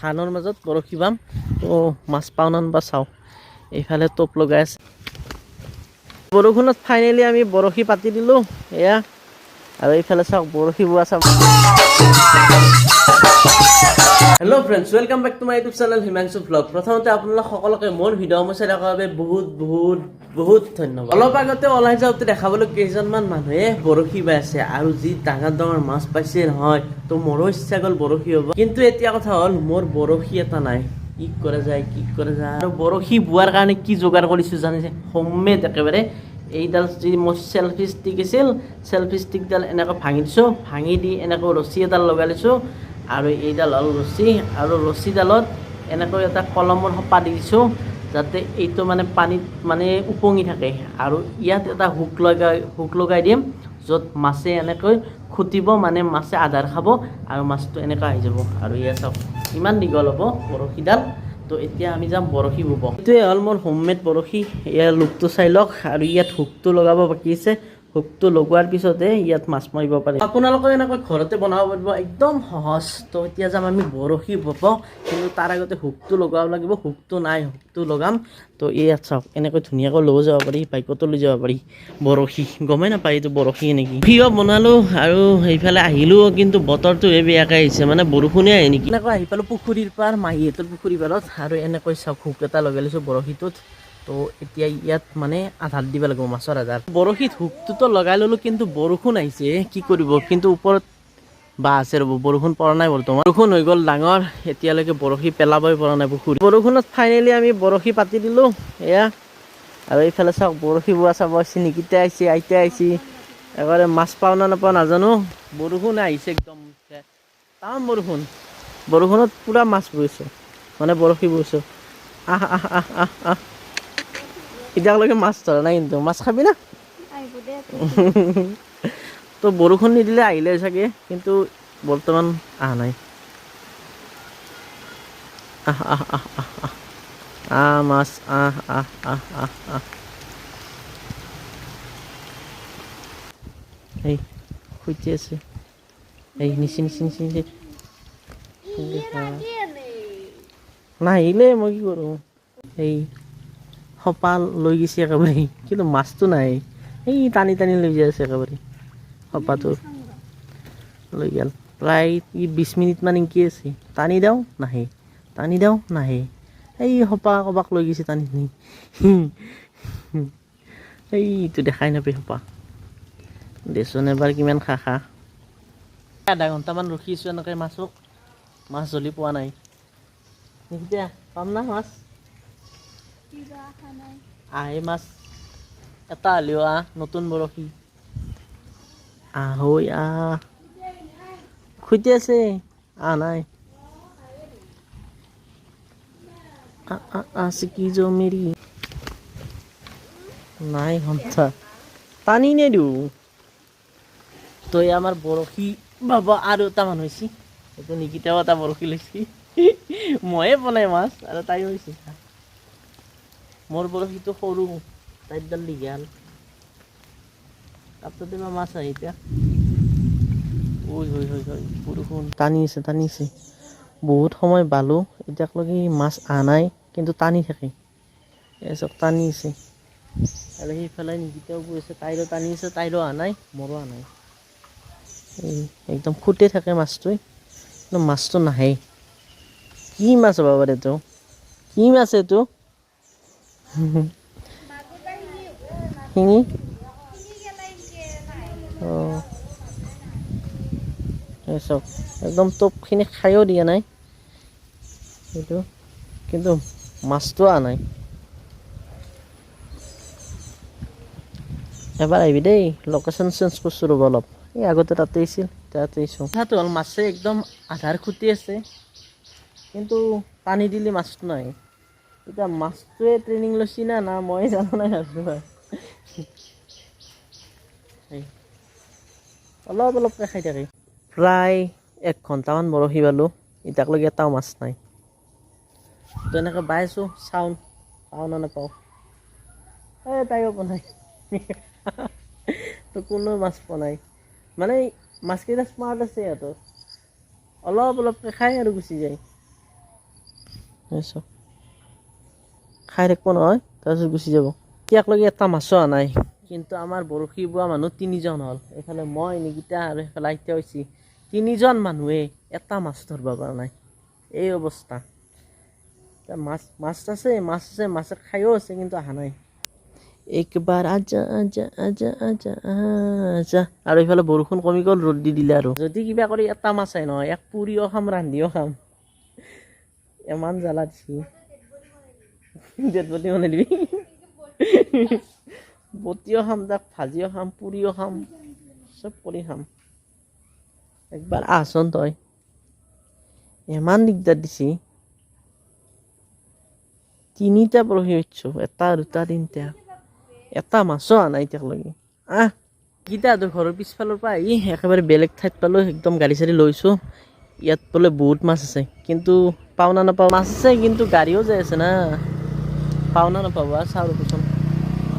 ধানৰ মাজত বৰশী বাম তো মাছ পাওঁ না বা চাওঁ এইফালে টোপ লগাই আছে বৰষুণত ফাইনেলি আমি বৰশী পাতি দিলোঁ এয়া আৰু এইফালে চাওক বৰশী বোৱা চাওক hello' friends welcome back to my YouTube channel Himanshu vlog প্ৰথমতে আপোনালোক সকলোকে মোৰ ভিডিঅ'সমূহ চাই থকাৰ বাবে বহুত ধন্যবাদ অলপ আগতে ওলাই যাওঁতে দেখাবলৈ কেইজনমান মানুহে বৰশী বাই আছে আৰু যি ডাঙৰ মাছ পাইছে নহয় তো মোৰো ইচ্ছা গ'ল বৰশী হ'ব কিন্তু এতিয়া কথা হ'ল মোৰ বৰশী এটা নাই কি কৰা যায় আৰু বৰশী বোৱাৰ কাৰণে কি যোগাৰ কৰিছোঁ জানিছে হোমমেড একেবাৰে এইডাল যি মোৰ চেলফি ষ্টিক আছিল চেলফি ষ্টিকডাল এনেকৈ ভাঙি দিছোঁ ভাঙি দি এনেকৈ ৰছী এডাল লগাই লৈছোঁ আৰু এইডাল হ'ল ৰছী আৰু ৰছীডালত এনেকৈ এটা কলমৰ সোপা দি দিছোঁ যাতে এইটো মানে পানীত মানে উপঙি থাকে আৰু ইয়াত এটা হুক লগাই দিম য'ত মাছে এনেকৈ খুটিব মানে মাছে আধাৰ খাব আৰু মাছটো এনেকৈ আহি যাব আৰু ইয়াত চাওক ইমান দীঘল হ'ব বৰশীডাল তো এতিয়া আমি যাম বৰশী বোব এইটোৱে হ'ল মোৰ হোমমেড বৰশী ইয়াৰ লুকটো চাই লওক আৰু ইয়াত হুকটো লগাব বাকী আছে হুকটো লগোৱাৰ পিছতে ইয়াত মাছ মাৰিব পাৰে আপোনালোকে এনেকৈ ঘৰতে বনাব পাৰিব একদম সহজ তো এতিয়া যাম আমি বৰশী বোব কিন্তু তাৰ আগতে হুকটো লগাব লাগিব হুকটো নাই হুকটো লগাম তো ইয়াত চাওক এনেকৈ ধুনীয়াকৈ লৈ যাব পাৰি বাইকতো লৈ যাব পাৰি বৰশী গমেই নাপায় এইটো বৰশী নেকি ভিডিঅ' বনালোঁ আৰু সেইফালে আহিলোঁ কিন্তু বতৰটোহে বেয়াকৈ আহিছে মানে বৰষুণে আহে নেকি এনেকৈ আহি পালোঁ পুখুৰীৰ পাৰ মাহীহঁতৰ পুখুৰী পাৰত আৰু এনেকৈ চাওক হুক এটা লগাই লৈছোঁ বৰশীটোত তো এতিয়া ইয়াত মানে আধাৰ দিব লাগিব মাছৰ আধাৰ বৰশীত হুকটোতো লগাই ল'লোঁ কিন্তু বৰষুণ আহিছে কি কৰিব কিন্তু ওপৰত বা আছে ৰ'ব বৰষুণ পৰা নাই বৰ্তমান বৰষুণ হৈ গ'ল ডাঙৰ এতিয়ালৈকে বৰশী পেলাবই পৰা নাই পুখুৰী বৰষুণত ফাইনেলি আমি বৰশী পাতি দিলোঁ এয়া আৰু এইফালে চাওক বৰশী বোৱা চাব আহিছে নিকিতা আহিছে আইতা আহিছে একেবাৰে মাছ পাওঁ না নাপাওঁ নাজানো বৰষুণ আহিছে একদম টান বৰষুণত পূৰা মাছ বৈছোঁ মানে বৰশী বৈছোঁ আহ এতিয়ালৈকে মাছ ধৰা নাই কিন্তু মাছ খাবি না তো বৰষুণ নিদিলে আহিলে চাগে কিন্তু বৰ্তমান অহা নাই মাছ এই খুঁটি আছে এই নিচি নাহিলে মই কি কৰোঁ এই সপা লৈ গৈছে একেবাৰে কিন্তু মাছটো নাই এই টানি লৈ যাই আছে একেবাৰে সপাটো লৈ গ'ল প্ৰায় 20 মিনিটমান ইনকি আছে টানি দিওঁ নাহে এই সপা ক'ৰবাক লৈ গৈছে টানি এইটো দেখাই নাপায় সপা দেচোন এবাৰ কিমান খা আধা ঘণ্টামান ৰখিছোঁ এনেকৈ মাছ জ্বলি পোৱা নাই এতিয়া পাম না মাছ আহে মাছ এটা হ'লেও নতুন বৰশী হৈ খুঁটি আছে নাই চিকি মেৰি নাই ঘণ্টা টানি নিদিওঁ তো আমাৰ বৰশী বাবা আৰু এটা মানুহ হৈছে এইটো নিকিতাও এটা বৰশী লৈছে ময়ে বনাই মাছ আৰু তাইও হৈছে মোৰ বৰশীটো সৰু তাইৰডাল দীঘল তাৰপিছতে মাছ আহে এতিয়া বৰষুণ টানি আছে বহুত সময় বালো এতিয়ালৈকে মাছ অহা নাই কিন্তু টানি থাকে চব টানি আছে আৰু সেইফালে নিকিতাও গৈ আছে তাইৰো টানি আছে তাইৰো অহা নাই মোৰো অহা নাই এই একদম ফুটে থাকে মাছটোৱে কিন্তু মাছটো নাহে কি মাছ হ'ব পাৰে এইটো কি মাছ এইটো শিঙি চাওক একদম টোপখিনি খায়ো দিয়া নাই সেইটো কিন্তু মাছটো অহা নাই এবাৰ আহিবি দেই লোকেশ্যন চেঞ্জ কৰিছোঁ ৰ'ব অলপ এই আগতে তাতে আছিল তাতে আহিছোঁ কথাটো হ'ল মাছে একদম আধাৰ খুটি আছে কিন্তু টানি দিলে মাছটো নাই এতিয়া মাছটোৱে ট্ৰেইনিং লৈছি না মই জানো নাই অলপকৈ খাই থাকে প্ৰায় 1 ঘণ্টামান বৰশী বালোঁ এতিয়ালৈকে এটাও মাছ নাই তো এনেকৈ বাইছোঁ চাওঁ পাওঁ না নাপাওঁ তাইও বনাই তো কোনো মাছ পোৱা নাই মানে মাছকেইটা স্মাৰ্ট আছে সিহঁতৰ অলপকৈ খাই আৰু গুচি যায় খাই থাকিব নহয় তাৰপিছত গুচি যাব। এতিয়ালৈকে এটা মাছো অহা নাই, কিন্তু আমাৰ বৰশী বোৱা মানুহ 3জন হ'ল। এইফালে মই নিকিতা আৰু এইফালে আইতা হৈছে, 3জন মানুহে এটা মাছ ধৰিব পৰা নাই। এই অৱস্থা। মাছ আছে মাছে খায়ো আছে, কিন্তু অহা নাই। একবাৰ আজা আজা আজা আজা আজা। আৰু এইফালে বৰষুণ কমি গ'ল, ৰ'দ দি দিলে। আৰু যদি কিবা কৰি এটা মাছ আহে নহয়, এক পুৰিও খাম ৰান্ধিও খাম, ইমান জ্বালা দিছি। ডেড বডি বনাই দিবি। বটিও খাম, তাক ভাজিও খাম, পুৰিও খাম, চব কৰি খাম। একবাৰ আহচোন তই, ইমান দিগদাৰ দিছি। 3টা বৰশী পাইছোঁ, 1 2 3টা, এটা মাছো অহা নাই এতিয়ালৈকে। গীতাহঁতৰ ঘৰৰ পিছফালৰ পৰা আহি একেবাৰে বেলেগ ঠাইত পালোঁ, একদম গাড়ী চাড়ী লৈছোঁ। ইয়াত বোলে বহুত মাছ আছে, কিন্তু পাওঁ না নাপাওঁ। মাছ আছে, কিন্তু গাড়ীও যাই আছে না, পাওঁ না নাপাওঁ চাওঁ ৰ'বচোন।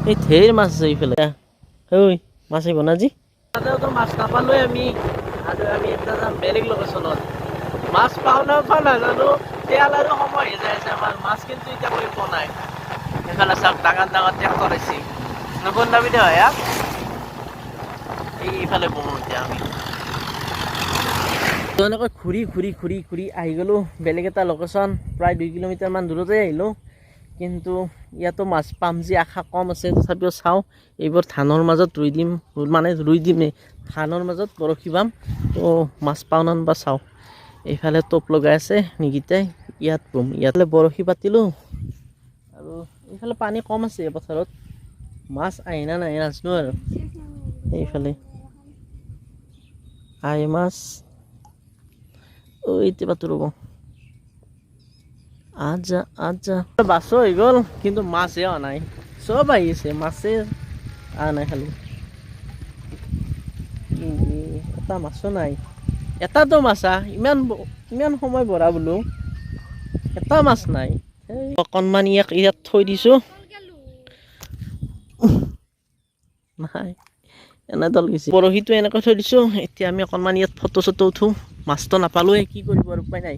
এই ঢেৰ মাছ আছে এইফালে। ঐ মাছ আহিব না আজি? তাতেতো মাছ নাপালোৱে আমি, আৰু আমি এটা যাম বেলেগ লোকেশ্যনত। মাছ পাওঁ নাপাওঁ নাজানো, তেল আৰু সময় হৈ যাই আছে আমাৰ। মাছ কিন্তু এতিয়া কৰি পোৱা নাই। এইফালে চাওক, ডাঙৰ ডাঙৰ ট্ৰেক্টৰ আহিছে। নবন দাবি দে হয় এইফালে বহো এতিয়া আমি। এনেকৈ ঘূৰি ঘূৰি ঘূৰি ঘূৰি আহি গ'লোঁ বেলেগ এটা লোকেশ্যন। প্ৰায় 2 কিলোমিটাৰমান দূৰতে আহিলোঁ, কিন্তু ইয়াতো মাছ পাম যি আশা কম আছে। তথাপিও চাওঁ, এইবোৰ ধানৰ মাজত ৰুই দিম, মানে ৰুই দিমেই, ধানৰ মাজত বৰশী বাম। তো মাছ পাওঁ না নাপাওঁ চাওঁ। এইফালে টোপ লগাই আছে নিকিতাই, ইয়াত বম। ইয়াতে বৰশী পাতিলোঁ, আৰু এইফালে পানী কম আছে পথাৰত। মাছ আহে না নাহে নাজানো আৰু। এইফালে আহে মাছ, এতিয়া পাতো ৰ'ব। আজা আজা, বাছো হৈ গ'ল, কিন্তু মাছহে অহা নাই। চব আহিছে, মাছে অহা নাই খালি। এটা মাছো নাই। এটাতো মাছ ইমান সময় বৰা বোলো, এটা মাছ নাই। অকণমান ইয়াত থৈ দিছোঁ, নাই এনেদল গৈছে। বৰশীটো এনেকৈ থৈ দিছোঁ। এতিয়া আমি অকণমান ইয়াত ফটো চটো উঠোঁ। মাছটো নাপালোঁৱে, কি কৰিব আৰু, উপায় নাই।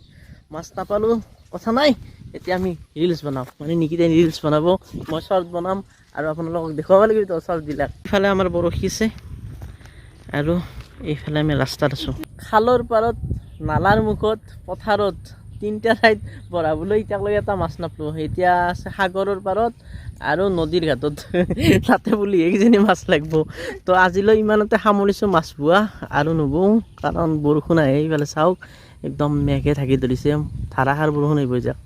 মাছ নাপালোঁ, কথা নাই। এতিয়া আমি ৰিলচ বনাম, মানে নিকিতাই ৰিলচ বনাব, মই শ্বৰ্ট বনাম, আৰু আপোনালোকক দেখুৱাব লাগিব তো শ্বৰ্টবিলাক। ইফালে আমাৰ বৰশী আছে, আৰু এইফালে আমি ৰাস্তাত আছোঁ। খালৰ পাৰত, নালাৰ মুখত, পথাৰত, 3টা ঠাইত বৰাবলৈ এতিয়ালৈকে এটা মাছ নাপালোঁ। এতিয়া আছে সাগৰৰ পাৰত আৰু নদীৰ ঘাটত, তাতে বুলিহে কিজানি মাছ লাগিব। তো আজিলৈ ইমানতে সামৰিছোঁ মাছ বোৱা, আৰু নবওঁ, কাৰণ বৰষুণ আহে। এইফালে চাওক, একদম মেঘে ঢাকি ধৰিছে, ধাৰাসাৰ বৰষুণ আহিব যাক।